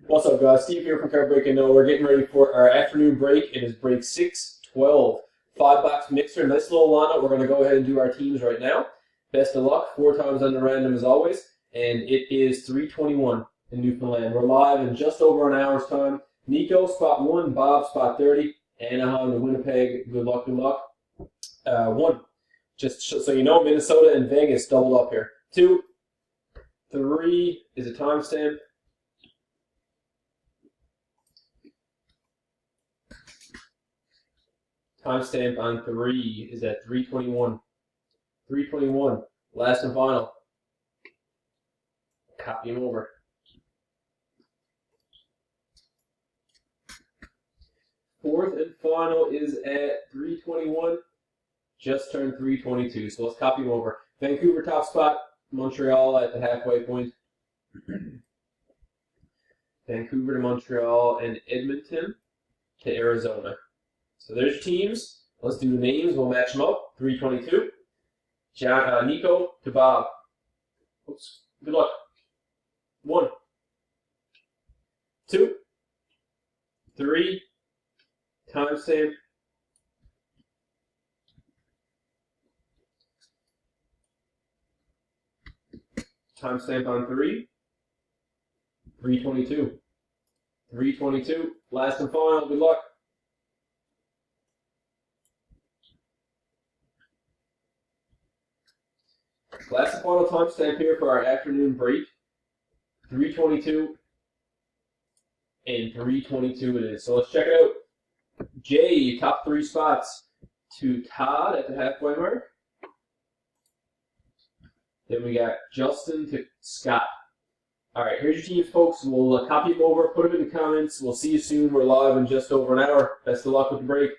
What's up, guys? Steve here from Card Break. And we're getting ready for our afternoon break. It is break 6-12. 5-box mixer. Nice little lineup. We're going to go ahead and do our teams right now. Best of luck. 4 times under random as always. And it is 3:21 in Newfoundland. We're live in just over an hour's time. Nico, spot 1. Bob, spot 30. Anaheim to Winnipeg. Good luck, good luck. 1. Just so you know, Minnesota and Vegas doubled up here. 2. 3 is a timestamp. Timestamp on 3 is at 3:21. 3:21. Last and final. Copy them over. Fourth and final is at 3:21. Just turned 3:22. So let's copy them over. Vancouver top spot. Montreal at the halfway point. Vancouver to Montreal and Edmonton to Arizona. So there's your teams. Let's do the names. We'll match them up. 3:22. Nico to Bob. Oops. Good luck. 1. 2. 3. Timestamp. Timestamp on 3. 3:22. 3:22. Last and final. Good luck. Last and final timestamp here for our afternoon break. 3:22 and 3:22 it is. So let's check it out. Jay, top 3 spots to Todd at the halfway mark. Then we got Justin to Scott. All right, here's your teams, folks. We'll copy them over, put them in the comments. We'll see you soon. We're live in just over an hour. Best of luck with the break.